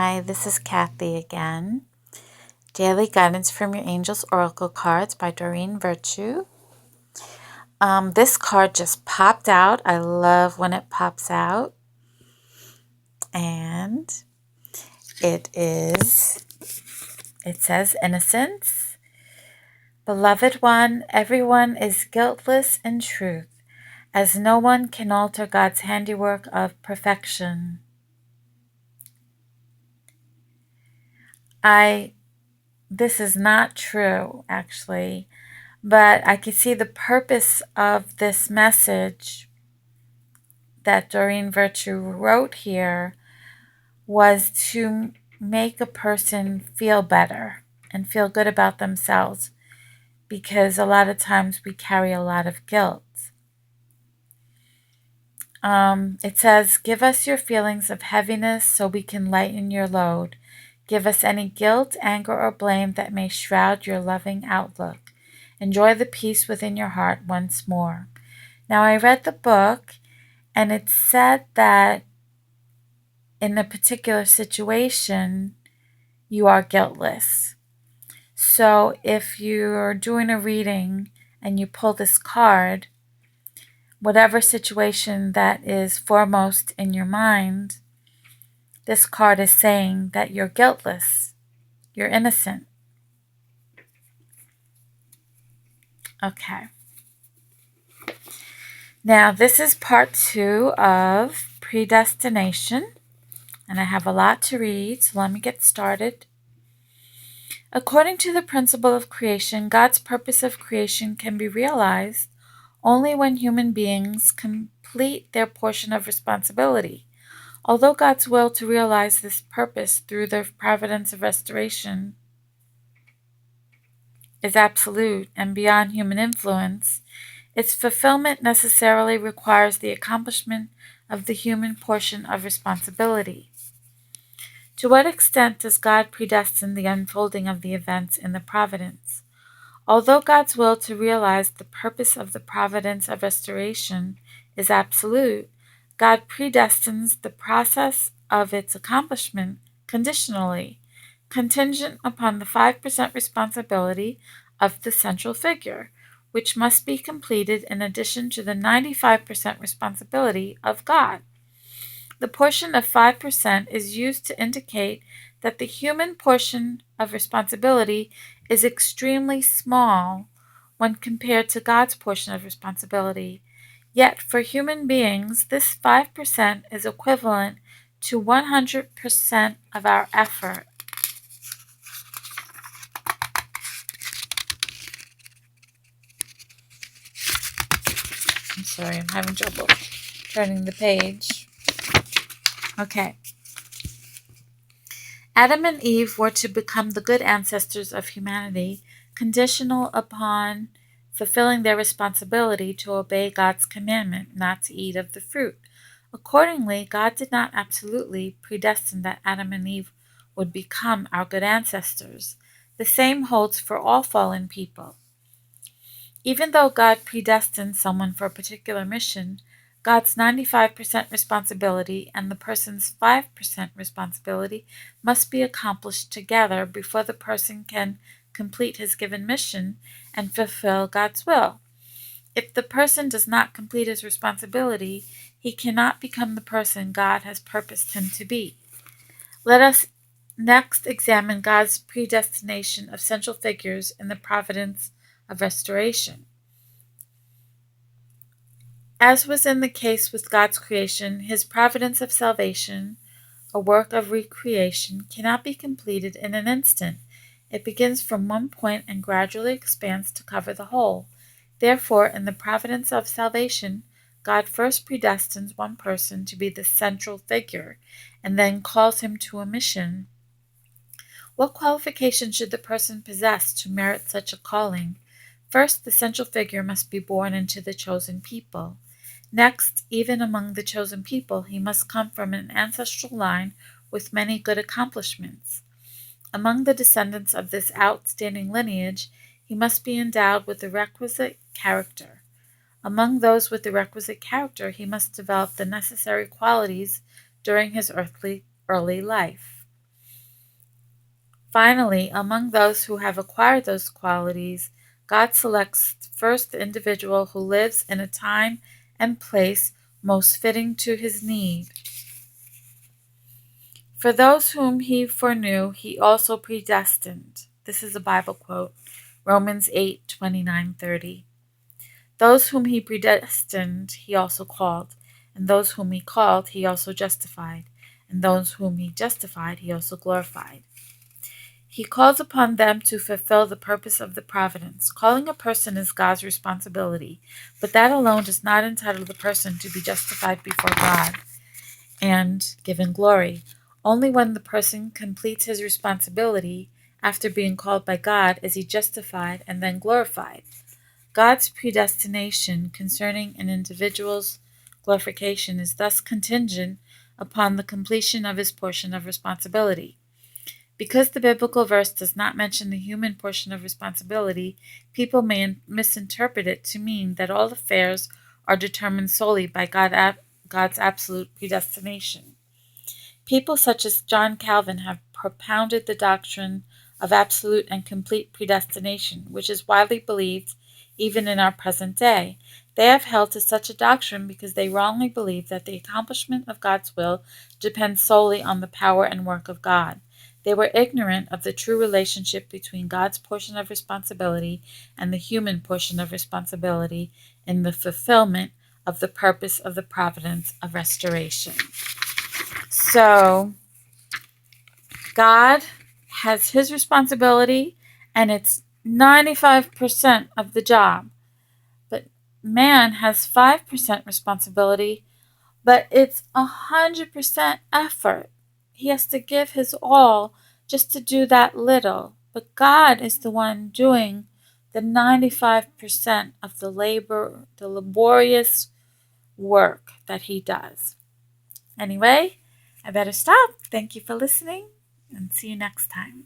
Hi, this is Kathy again. Daily Guidance from Your Angels Oracle Cards by Doreen Virtue. This card just popped out. I love when it pops out. And it says innocence. Beloved one, everyone is guiltless in truth, as no one can alter God's handiwork of perfection. This is not true, actually. But I could see the purpose of this message that Doreen Virtue wrote here was to make a person feel better and feel good about themselves, because a lot of times we carry a lot of guilt. It says, give us your feelings of heaviness so we can lighten your load. Give us any guilt, anger, or blame that may shroud your loving outlook. Enjoy the peace within your heart once more. Now, I read the book, and it said that in a particular situation, you are guiltless. So if you're doing a reading and you pull this card, whatever situation that is foremost in your mind, this card is saying that you're guiltless, you're innocent. Okay. Now, this is part 2 of Predestination, and I have a lot to read, so let me get started. According to the principle of creation, God's purpose of creation can be realized only when human beings complete their portion of responsibility. Although God's will to realize this purpose through the providence of restoration is absolute and beyond human influence, its fulfillment necessarily requires the accomplishment of the human portion of responsibility. To what extent does God predestine the unfolding of the events in the providence? Although God's will to realize the purpose of the providence of restoration is absolute, God predestines the process of its accomplishment conditionally, contingent upon the 5% responsibility of the central figure, which must be completed in addition to the 95% responsibility of God. The portion of 5% is used to indicate that the human portion of responsibility is extremely small when compared to God's portion of responsibility. Yet for human beings, this 5% is equivalent to 100% of our effort. I'm sorry, I'm having trouble turning the page. Okay. Adam and Eve were to become the good ancestors of humanity, conditional upon fulfilling their responsibility to obey God's commandment not to eat of the fruit. Accordingly, God did not absolutely predestine that Adam and Eve would become our good ancestors. The same holds for all fallen people. Even though God predestines someone for a particular mission, God's 95% responsibility and the person's 5% responsibility must be accomplished together before the person can complete his given mission and fulfill God's will. If the person does not complete his responsibility, he cannot become the person God has purposed him to be. Let us next examine God's predestination of central figures in the providence of restoration. As was in the case with God's creation, his providence of salvation, a work of recreation, cannot be completed in an instant. It begins from one point and gradually expands to cover the whole. Therefore, in the providence of salvation, God first predestines one person to be the central figure, and then calls him to a mission. What qualification should the person possess to merit such a calling? First, the central figure must be born into the chosen people. Next, even among the chosen people, he must come from an ancestral line with many good accomplishments. Among the descendants of this outstanding lineage, he must be endowed with the requisite character. Among those with the requisite character, he must develop the necessary qualities during his early life. Finally, among those who have acquired those qualities, God selects first the individual who lives in a time and place most fitting to his need. For those whom he foreknew, he also predestined. This is a Bible quote, Romans 8:29-30. Those whom he predestined, he also called. And those whom he called, he also justified. And those whom he justified, he also glorified. He calls upon them to fulfill the purpose of the providence. Calling a person is God's responsibility, but that alone does not entitle the person to be justified before God and given glory. Only when the person completes his responsibility after being called by God is he justified and then glorified. God's predestination concerning an individual's glorification is thus contingent upon the completion of his portion of responsibility. Because the biblical verse does not mention the human portion of responsibility, people may misinterpret it to mean that all affairs are determined solely by God's absolute predestination. People such as John Calvin have propounded the doctrine of absolute and complete predestination, which is widely believed even in our present day. They have held to such a doctrine because they wrongly believe that the accomplishment of God's will depends solely on the power and work of God. They were ignorant of the true relationship between God's portion of responsibility and the human portion of responsibility in the fulfillment of the purpose of the providence of restoration. So, God has his responsibility, and it's 95% of the job. But man has 5% responsibility, but it's 100% effort. He has to give his all just to do that little. But God is the one doing the 95% of the laborious work that he does. Anyway, I better stop. Thank you for listening, and see you next time.